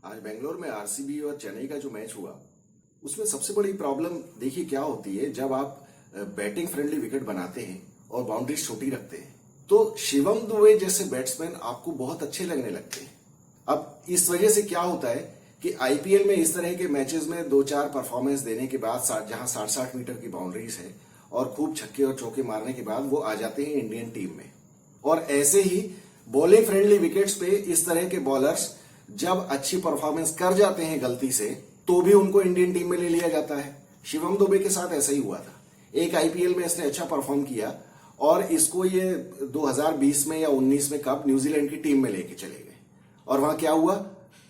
आज बेंगलोर में आरसीबी और चेन्नई का जो मैच हुआ उसमें सबसे बड़ी प्रॉब्लम देखिए क्या होती है। जब आप बैटिंग फ्रेंडली विकेट बनाते हैं और बाउंड्रीज छोटी रखते हैं तो शिवम दुबे जैसे बैट्समैन आपको बहुत अच्छे लगने लगते हैं। अब इस वजह से क्या होता है कि आईपीएल में इस तरह के मैचेस में दो चार परफॉर्मेंस देने के बाद जहां 60-60 मीटर की बाउंड्रीज है और खूब छक्के और चौके मारने के बाद वो आ जाते हैं इंडियन टीम में। और ऐसे ही बॉलिंग फ्रेंडली विकेट्स पे इस तरह के बॉलर्स जब अच्छी परफॉर्मेंस कर जाते हैं गलती से तो भी उनको इंडियन टीम में ले लिया जाता है। शिवम दुबे के साथ ऐसा ही हुआ था। एक आईपीएल में इसने अच्छा परफॉर्म किया और इसको ये 2020 में या 19 में कब न्यूजीलैंड की टीम में लेके चले गए और वहां क्या हुआ,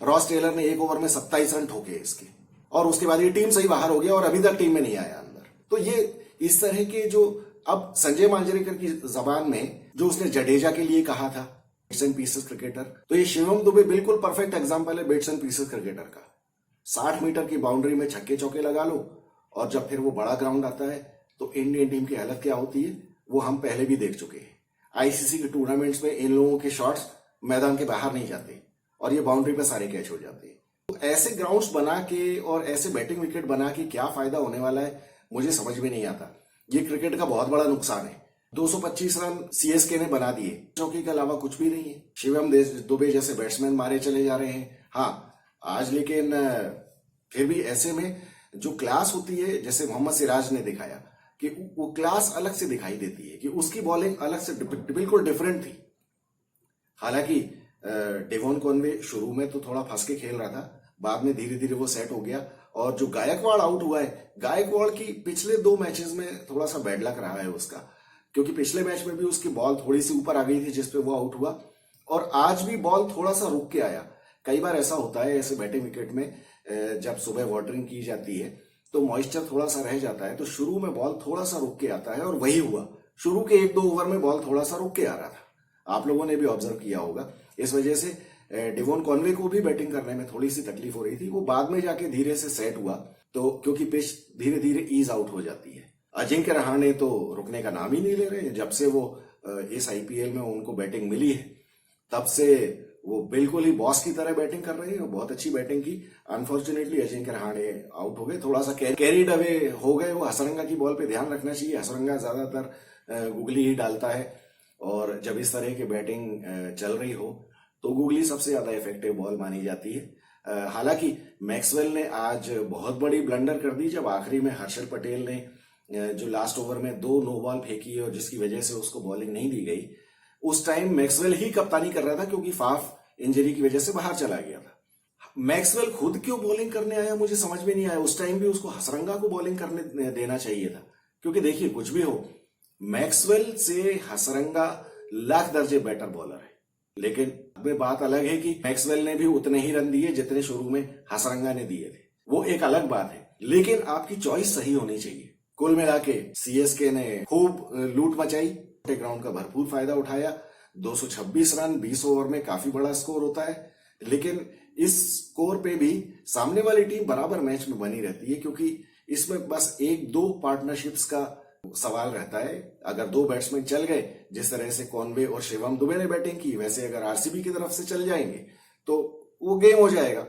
रॉस टेलर ने एक ओवर में 27 रन ठोके इसके और उसके बाद ये टीम से ही बाहर हो गया और अभी तक टीम में नहीं आया अंदर। तो ये इस तरह के जो अब संजय मांजरेकर की जबान में जो उसने जडेजा के लिए कहा था बिट्स एंड पीसेस क्रिकेटर, तो ये शिवम दुबे बिल्कुल परफेक्ट एग्जांपल है बिट्स एंड पीसेस क्रिकेटर का। 60 मीटर की बाउंड्री में छक्के चौके लगा लो और जब फिर वो बड़ा ग्राउंड आता है तो इंडियन टीम की हालत क्या होती है वो हम पहले भी देख चुके हैं। आईसीसी के टूर्नामेंट्स में इन लोगों के शॉट्स मैदान के बाहर नहीं जाते और ये बाउंड्री पे सारे कैच हो जाते हैं। तो ऐसे ग्राउंड्स बना के और ऐसे बैटिंग विकेट बना के क्या फायदा होने वाला है मुझे समझ में नहीं आता। ये क्रिकेट का बहुत बड़ा नुकसान है। 225 रन सीएसके ने बना दिए, चौकी के अलावा कुछ भी नहीं है। शिवम दुबे जैसे बैट्समैन मारे चले जा रहे हैं। हाँ आज लेकिन फिर भी ऐसे में जो क्लास होती है जैसे मोहम्मद सिराज ने दिखाया कि वो क्लास अलग से दिखाई देती है कि उसकी बॉलिंग अलग से बिल्कुल डिफरेंट थी। हालांकि डेवॉन कॉनवे शुरू में तो थोड़ा फंस के खेल रहा था, बाद में धीरे धीरे वो सेट हो गया। और जो गायकवाड़ आउट हुआ है, गायकवाड़ की पिछले 2 मैचेस में थोड़ा सा बैड लक रहा है उसका, क्योंकि पिछले मैच में भी उसकी बॉल थोड़ी सी ऊपर आ गई थी जिसपे वो आउट हुआ और आज भी बॉल थोड़ा सा रुक के आया। कई बार ऐसा होता है ऐसे बैटिंग विकेट में जब सुबह वाटरिंग की जाती है तो मॉइस्चर थोड़ा सा रह जाता है, तो शुरू में बॉल थोड़ा सा रुक के आता है और वही हुआ। शुरू के 1-2 ओवर में बॉल थोड़ा सा रुक के आ रहा था, आप लोगों ने भी ऑब्जर्व किया होगा। इस वजह से डेवॉन कॉनवे को भी बैटिंग करने में थोड़ी सी तकलीफ हो रही थी। वो बाद में जाके धीरे से सेट हुआ तो क्योंकि पिच धीरे धीरे ईज आउट हो जाती है। अजिंक्य रहाणे तो रुकने का नाम ही नहीं ले रहे। जब से वो इस आईपीएल में उनको बैटिंग मिली है तब से वो बिल्कुल ही बॉस की तरह बैटिंग कर रहे हैं। बहुत अच्छी बैटिंग की। अनफॉर्चुनेटली अजिंक्य रहाणे आउट हो गए, थोड़ा सा कैरीड अवे हो गए। वो हसरंगा की बॉल पे ध्यान रखना चाहिए। हसरंगा ज्यादातर गुगली ही डालता है और जब इस तरह की बैटिंग चल रही हो तो गुगली सबसे ज्यादा इफेक्टिव बॉल मानी जाती है। हालांकि मैक्सवेल ने आज बहुत बड़ी ब्लंडर कर दी जब आखिरी में हर्षल पटेल ने जो लास्ट ओवर में 2 नो बॉल फेंकी और जिसकी वजह से उसको बॉलिंग नहीं दी गई। उस टाइम मैक्सवेल ही कप्तानी कर रहा था क्योंकि फाफ इंजरी की वजह से बाहर चला गया था। मैक्सवेल खुद क्यों बॉलिंग करने आया मुझे समझ में नहीं आया। उस टाइम भी उसको हसरंगा को बॉलिंग करने देना चाहिए था, क्योंकि देखिए कुछ भी हो मैक्सवेल से हसरंगा लाख दर्जे बेटर बॉलर है। लेकिन में बात अलग है कि मैक्सवेल ने भी उतने ही रन दिए जितने शुरू में हसरंगा ने दिए थे, वो एक अलग बात है। लेकिन आपकी चॉइस सही होनी चाहिए। कुल मिला के सीएसके ने खूब लूट मचाई, ग्राउंड का भरपूर फायदा उठाया। 226 रन 20 ओवर में काफी बड़ा स्कोर होता है, लेकिन इस स्कोर पे भी सामने वाली टीम बराबर मैच में बनी रहती है, क्योंकि इसमें बस 1-2 पार्टनरशिप्स का सवाल रहता है। अगर 2 बैट्समैन चल गए, जिस तरह से कॉनवे और शिवम दुबे ने बैटिंग की, वैसे अगर आरसीबी की तरफ से चल जाएंगे तो वो गेम हो जाएगा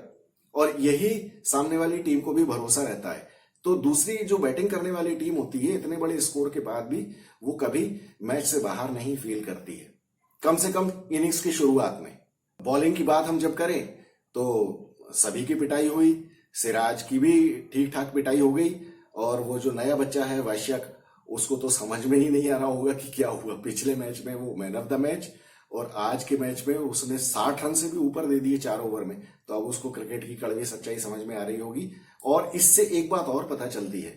और यही सामने वाली टीम को भी भरोसा रहता है। तो दूसरी जो बैटिंग करने वाली टीम होती है इतने बड़े स्कोर के बाद भी वो कभी मैच से बाहर नहीं फील करती है, कम से कम इनिंग्स की शुरुआत में। बॉलिंग की बात हम जब करें तो सभी की पिटाई हुई, सिराज की भी ठीक ठाक पिटाई हो गई और वो जो नया बच्चा है वैश्यक, उसको तो समझ में ही नहीं आ रहा होगा कि क्या हुआ। पिछले मैच में वो मैन ऑफ द मैच और आज के मैच में उसने 60 रन से भी ऊपर दे दिए 4 ओवर में। तो अब उसको क्रिकेट की कड़वी सच्चाई समझ में आ रही होगी। और इससे एक बात और पता चलती है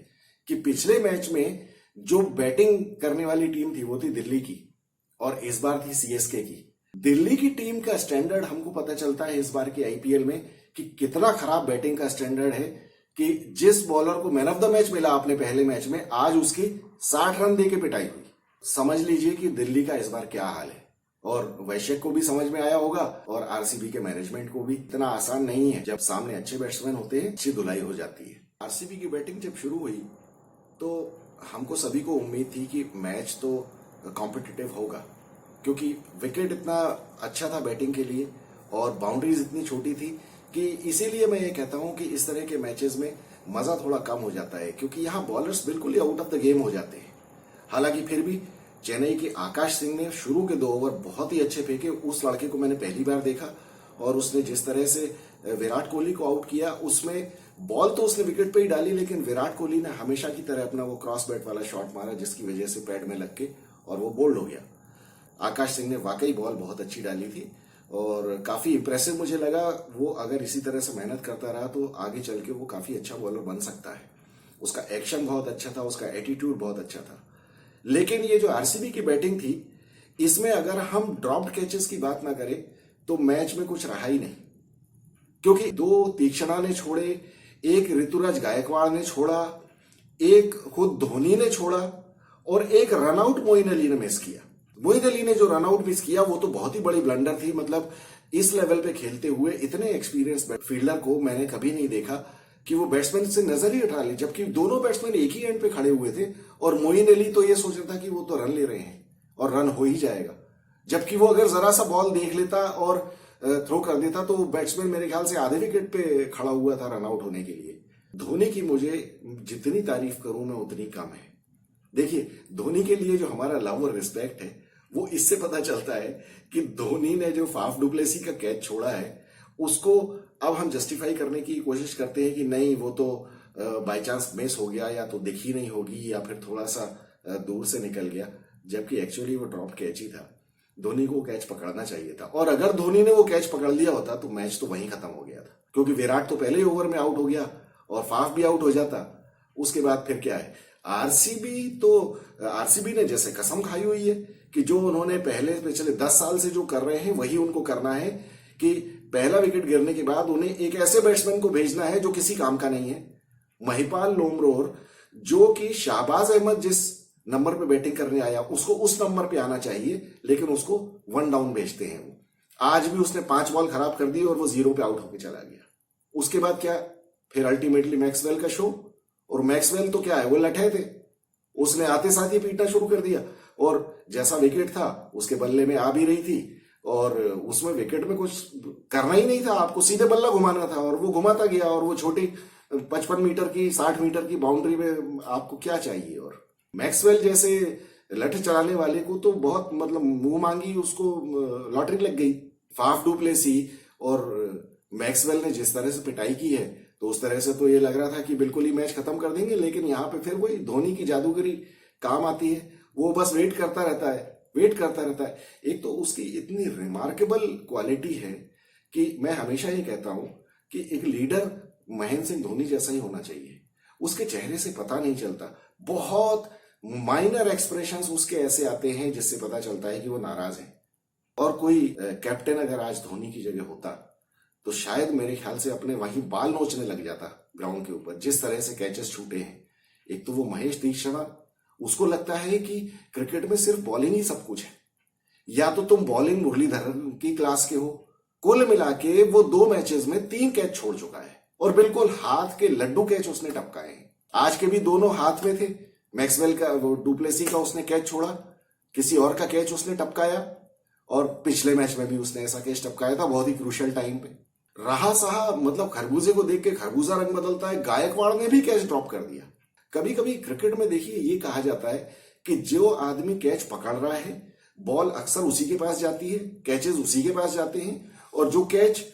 कि पिछले मैच में जो बैटिंग करने वाली टीम थी वो थी दिल्ली की और इस बार थी सीएसके की। दिल्ली की टीम का स्टैंडर्ड हमको पता चलता है इस बार की आईपीएल में कि कितना खराब बैटिंग का स्टैंडर्ड है कि जिस बॉलर को मैन ऑफ द मैच मिला आपने पहले मैच में, आज उसकी 60 रन दे के पिटाई हुई। समझ लीजिए कि दिल्ली का इस बार क्या हाल है। और वैश्यक को भी समझ में आया होगा और आरसीबी के मैनेजमेंट को भी। इतना आसान नहीं है, जब सामने अच्छे बैट्समैन होते हैं अच्छी धुलाई हो जाती है। आरसीबी की बैटिंग जब शुरू हुई तो हमको सभी को उम्मीद थी कि मैच तो कॉम्पिटिटिव होगा, क्योंकि विकेट इतना अच्छा था बैटिंग के लिए और बाउंड्रीज इतनी छोटी थी कि इसीलिए मैं ये कहता हूं कि इस तरह के मैचेस में मजा थोड़ा कम हो जाता है, क्योंकि यहाँ बॉलर्स बिल्कुल ही आउट ऑफ द गेम हो जाते हैं। हालांकि फिर भी चेन्नई के आकाश सिंह ने शुरू के 2 ओवर बहुत ही अच्छे फेंके। उस लड़के को मैंने पहली बार देखा, और उसने जिस तरह से विराट कोहली को आउट किया, उसमें बॉल तो उसने विकेट पे ही डाली, लेकिन विराट कोहली ने हमेशा की तरह अपना वो क्रॉस बैट वाला शॉट मारा, जिसकी वजह से पैड में लग के और वो बोल्ड हो गया। आकाश सिंह ने वाकई बॉल बहुत अच्छी डाली थी और काफी इंप्रेसिव मुझे लगा। वो अगर इसी तरह से मेहनत करता रहा तो आगे चल के वो काफी अच्छा बॉलर बन सकता है। उसका एक्शन बहुत अच्छा था, उसका एटीट्यूड बहुत अच्छा था। लेकिन ये जो आरसीबी की बैटिंग थी, इसमें अगर हम ड्रॉप्ड कैचेस की बात ना करें तो मैच में कुछ रहा ही नहीं, क्योंकि 2 तीक्षणा ने छोड़े, एक ऋतुराज गायकवाड़ ने छोड़ा, एक खुद धोनी ने छोड़ा और एक रनआउट मोइन अली ने मिस किया। मोइन अली ने जो रनआउट मिस किया वो तो बहुत ही बड़ी ब्लंडर थी। मतलब इस लेवल पे खेलते हुए इतने एक्सपीरियंस फील्डर को मैंने कभी नहीं देखा कि वो बैट्समैन से नजर ही हटा ली, जबकि दोनों बैट्समैन एक ही एंड पे खड़े हुए थे और मोइन अली तो ये सोच रहा था कि वो तो रन ले रहे हैं और रन हो ही जाएगा, जबकि वो अगर जरा सा बॉल देख लेता और थ्रो कर देता तो बैट्समैन मेरे ख्याल से आधे विकेट पे खड़ा हुआ था रन आउट होने के लिए। धोनी की मुझे जितनी तारीफ करूं मैं उतनी कम है। देखिए, धोनी के लिए जो हमारा लव और रिस्पेक्ट है वो इससे पता चलता है कि धोनी ने जो फाफ डुप्लेसी का कैच छोड़ा है उसको अब हम जस्टिफाई करने की कोशिश करते हैं कि नहीं, वो तो बाय चांस मिस हो गया, या तो दिखी नहीं होगी, या फिर थोड़ा सा दूर से निकल गया, जबकि एक्चुअली वो ड्रॉप कैच ही था। धोनी को कैच पकड़ना चाहिए था, और अगर धोनी ने वो कैच पकड़ लिया होता तो मैच तो वहीं खत्म हो गया था, क्योंकि विराट तो पहले ही ओवर में आउट हो गया और फाफ भी आउट हो जाता। उसके बाद फिर क्या है, आरसीबी ने जैसे कसम खाई हुई है कि जो उन्होंने पिछले 10 साल से जो कर रहे हैं वही उनको करना है, कि पहला विकेट गिरने के बाद उन्हें एक ऐसे बैट्समैन को भेजना है जो किसी काम का नहीं है। महिपाल लोमरोर, जो कि शाहबाज अहमद जिस नंबर पे बैटिंग करने आया उसको उस नंबर पे आना चाहिए, लेकिन उसको 1 डाउन भेजते हैं। वो आज भी उसने 5 बॉल खराब कर दी और वो 0 पे आउट होकर चला गया। उसके बाद क्या, फिर अल्टीमेटली मैक्सवेल का शो, और मैक्सवेल तो क्या है, वो लठे थे, उसने आते साथ ही पीटना शुरू कर दिया, और जैसा विकेट था उसके बल्ले में आ भी रही थी और उसमें विकेट में कुछ करना ही नहीं था, आपको सीधे बल्ला घुमाना था और वो घुमाता गया, और वो छोटी 55 मीटर की 60 मीटर की बाउंड्री में आपको क्या चाहिए। और मैक्सवेल जैसे लठ चलाने वाले को तो बहुत मतलब मुंह मांगी उसको लॉटरी लग गई। फाफ डुप्लेसी और मैक्सवेल ने जिस तरह से पिटाई की है तो उस तरह से तो ये लग रहा था कि बिल्कुल ही मैच खत्म कर देंगे, लेकिन यहाँ पे फिर वही धोनी की जादूगरी काम आती है। वो बस वेट करता रहता है। एक तो उसकी इतनी रिमार्केबल क्वालिटी है कि मैं हमेशा ये कहता हूं कि एक लीडर महेंद्र सिंह धोनी जैसा ही होना चाहिए। उसके चेहरे से पता नहीं चलता, बहुत माइनर एक्सप्रेशंस उसके ऐसे आते हैं जिससे पता चलता है कि वो नाराज है। और कोई कैप्टन अगर आज धोनी की जगह होता तो शायद मेरे ख्याल से अपने वहीं बाल नोचने लग जाता ग्राउंड के ऊपर, जिस तरह से कैचेस छूटे हैं। एक तो वो महेश तीक्षणा, उसको लगता है कि क्रिकेट में सिर्फ बॉलिंग ही सब कुछ है, या तो तुम बॉलिंग मुरलीधरन की क्लास के हो। कुल मिला के वो 2 मैचेस में 3 कैच छोड़ चुका है और बिल्कुल हाथ के लड्डू कैच उसने टपकाए हैं। आज के भी दोनों हाथ में थे। मैक्सवेल का, वो डुप्लेसी का उसने कैच छोड़ा, किसी और का कैच उसने टपकाया, और पिछले मैच में भी उसने ऐसा कैच टपकाया था बहुत ही क्रूशियल टाइम पे। रहा सहा, मतलब खरबूजे को देख के खरबूजा रंग बदलता है, गायकवाड़ ने भी कैच ड्रॉप कर दिया। कभी कभी क्रिकेट में देखिए ये कहा जाता है कि जो आदमी कैच पकड़ रहा है बॉल अक्सर उसी के पास जाती है, कैचेस उसी के पास जाते हैं, और जो कैच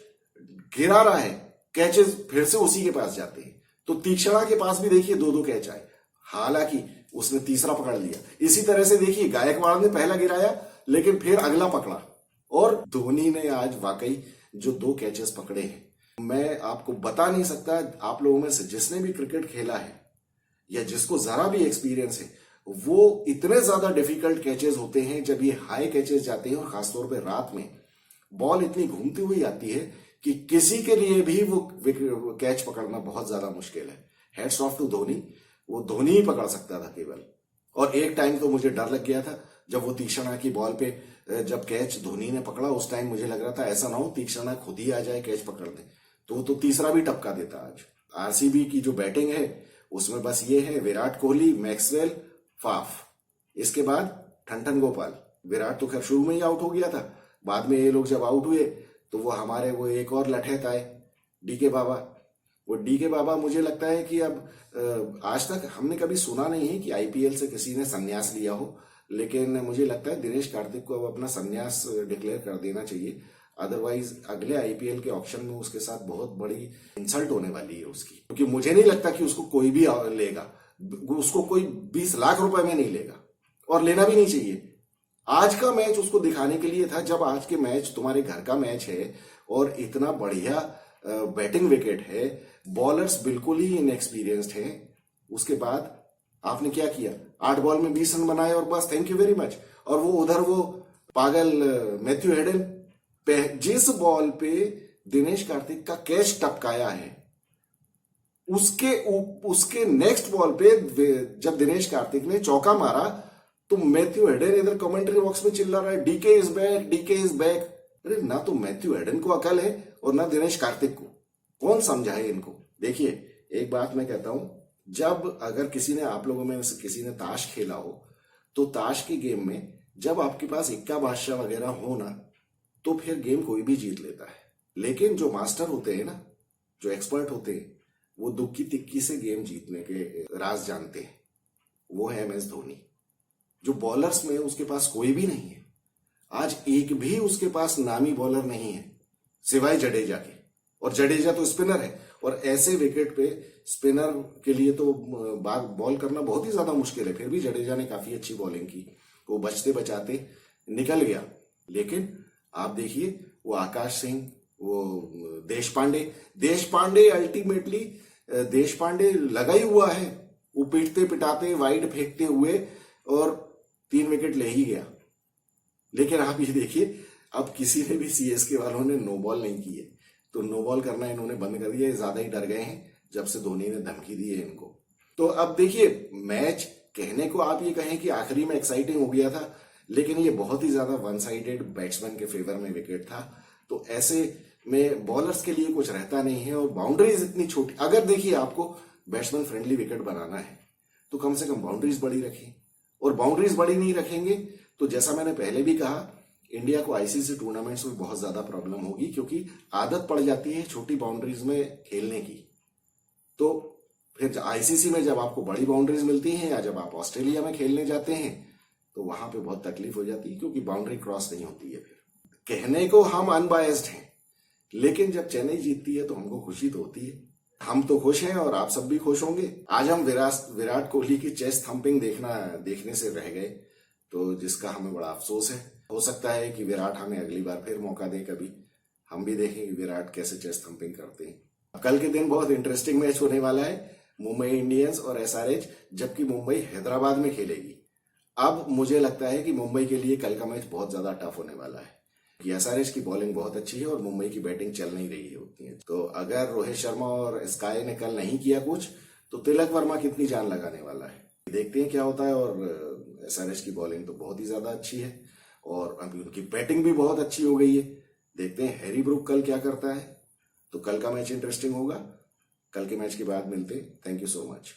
गिरा रहा है कैचेस फिर से उसी के पास जाते हैं। तो तीक्षणा के पास भी देखिए 2-2 कैच आए, हालांकि उसने तीसरा पकड़ लिया। इसी तरह से देखिए गायकवाड़ ने पहला गिराया लेकिन फिर अगला पकड़ा, और धोनी ने आज वाकई जो 2 कैचेस पकड़े हैं, मैं आपको बता नहीं सकता। आप लोगों में से जिसने भी क्रिकेट खेला है या जिसको जरा भी एक्सपीरियंस है, वो इतने ज्यादा डिफिकल्ट कैचेस होते हैं जब ये हाई कैचेस जाते हैं, और खासतौर पे रात में बॉल इतनी घूमती हुई आती है कि किसी के लिए भी वो कैच पकड़ना बहुत ज्यादा मुश्किल है। हेड्स ऑफ टू धोनी, वो धोनी ही पकड़ सकता था केवल। और एक टाइम तो मुझे डर लग गया था जब वो तीक्षणा की बॉल पे जब कैच धोनी ने पकड़ा, उस टाइम मुझे लग रहा था ऐसा ना हो तीक्षणा खुद ही आ जाए कैच पकड़ने, तो तीसरा भी टपका देता। आज आरसीबी की जो बैटिंग है उसमें बस ये है, विराट कोहली, मैक्सवेल, फाफ, इसके बाद ठंठन गोपाल। विराट तो खैर शुरू में ही आउट हो गया था, बाद में ये लोग जब आउट हुए तो वो हमारे वो एक और लठैत आए डीके बाबा। वो डीके बाबा मुझे लगता है कि अब आज तक हमने कभी सुना नहीं है कि आईपीएल से किसी ने संन्यास लिया हो, लेकिन मुझे लगता है दिनेश कार्तिक को अब अपना संन्यास डिक्लेयर कर देना चाहिए। अदरवाइज अगले आईपीएल के ऑक्शन में उसके साथ बहुत बड़ी इंसल्ट होने वाली है उसकी, क्योंकि मुझे नहीं लगता कि उसको कोई भी लेगा, उसको कोई 20 लाख रुपए में नहीं लेगा, और लेना भी नहीं चाहिए। आज का मैच उसको दिखाने के लिए था, जब आज के मैच तुम्हारे घर का मैच है और इतना बढ़िया बैटिंग विकेट है, बॉलर्स बिल्कुल ही इनएक्सपीरियंस्ड हैं, उसके बाद आपने क्या किया, 8 बॉल में 20 रन बनाए और बस थैंक यू वेरी मच। और वो उधर वो पागल मैथ्यू हेडन जिस बॉल पे दिनेश कार्तिक का कैच टपकाया है, उसके नेक्स्ट बॉल पे जब दिनेश कार्तिक ने चौका मारा तो मैथ्यू हेडन इधर कमेंट्री बॉक्स में चिल्ला रहा है DK is back, DK is back. अरे ना तो मैथ्यू हेडन को अकल है और ना दिनेश कार्तिक को, कौन समझाए इनको। देखिए एक बात मैं कहता हूं, जब अगर किसी ने, आप लोगों में से किसी ने ताश खेला हो, तो ताश के गेम में जब आपके पास इक्का बादशाह वगैरह हो ना, तो फिर गेम कोई भी जीत लेता है। लेकिन जो मास्टर होते हैं ना, जो एक्सपर्ट होते हैं, वो दुक्की तिक्की से गेम जीतने के राज जानते हैं। वो है MS धोनी। जो बॉलर्स में उसके पास कोई भी नहीं है, आज एक भी उसके पास नामी बॉलर नहीं है सिवाय जडेजा के, और जडेजा तो स्पिनर है, और ऐसे विकेट पे स्पिनर के लिए तो बॉल करना बहुत ही ज्यादा मुश्किल है। फिर भी जडेजा ने काफी अच्छी बॉलिंग की, वो बचते बचाते निकल गया। लेकिन आप देखिए वो आकाश सिंह, वो देश पांडे अल्टीमेटली देश पांडे लगा ही हुआ है, वो पीटते पिटाते वाइड फेंकते हुए और 3 विकेट ले ही गया। लेकिन आप ये देखिए, अब किसी ने भी सीएसके वालों ने नो बॉल नहीं की है, तो नो बॉल करना इन्होंने बंद कर दिया। ज्यादा ही डर गए हैं जब से धोनी ने धमकी दी है इनको। तो अब देखिए मैच, कहने को आप ये कहें कि आखिरी में एक्साइटिंग हो गया था, लेकिन ये बहुत ही ज्यादा वन साइडेड बैट्समैन के फेवर में विकेट था। तो ऐसे में बॉलर्स के लिए कुछ रहता नहीं है, और बाउंड्रीज इतनी छोटी। अगर देखिए आपको बैट्समैन फ्रेंडली विकेट बनाना है तो कम से कम बाउंड्रीज बड़ी रखें, और बाउंड्रीज बड़ी नहीं रखेंगे तो जैसा मैंने पहले भी कहा, इंडिया को आईसीसी टूर्नामेंट्स में बहुत ज्यादा प्रॉब्लम होगी, क्योंकि आदत पड़ जाती है छोटी बाउंड्रीज में खेलने की। तो फिर आईसीसी में जब आपको बड़ी बाउंड्रीज मिलती हैं, या जब आप ऑस्ट्रेलिया में खेलने जाते हैं, तो वहां पे बहुत तकलीफ हो जाती है, क्योंकि बाउंड्री क्रॉस नहीं होती है। फिर कहने को हम अनबायस्ड हैं, लेकिन जब चेन्नई जीतती है तो हमको खुशी तो होती है। हम तो खुश हैं और आप सब भी खुश होंगे। आज हम विराट कोहली की चेस्ट थंपिंग देखने से रह गए, तो जिसका हमें बड़ा अफसोस है। हो सकता है कि विराट हमें अगली बार फिर मौका दे, कभी हम भी देखें कि विराट कैसे चेस्ट थंपिंग करते हैं। कल के दिन बहुत इंटरेस्टिंग मैच होने वाला है, मुंबई इंडियंस और SRH, जबकि मुंबई हैदराबाद में खेलेगी। अब मुझे लगता है कि मुंबई के लिए कल का मैच बहुत ज्यादा टफ होने वाला है, कि SRH की बॉलिंग बहुत अच्छी है और मुंबई की बैटिंग चल नहीं रही है उतनी। तो अगर रोहित शर्मा और स्काई ने कल नहीं किया कुछ, तो तिलक वर्मा कितनी जान लगाने वाला है, देखते हैं क्या होता है। और SRH की बॉलिंग तो बहुत ही ज्यादा अच्छी है, और अभी उनकी बैटिंग भी बहुत अच्छी हो गई है। देखते हैं हैरी ब्रूक कल क्या करता है। तो कल का मैच इंटरेस्टिंग होगा। कल के मैच के बाद मिलते हैं। Thank you so much.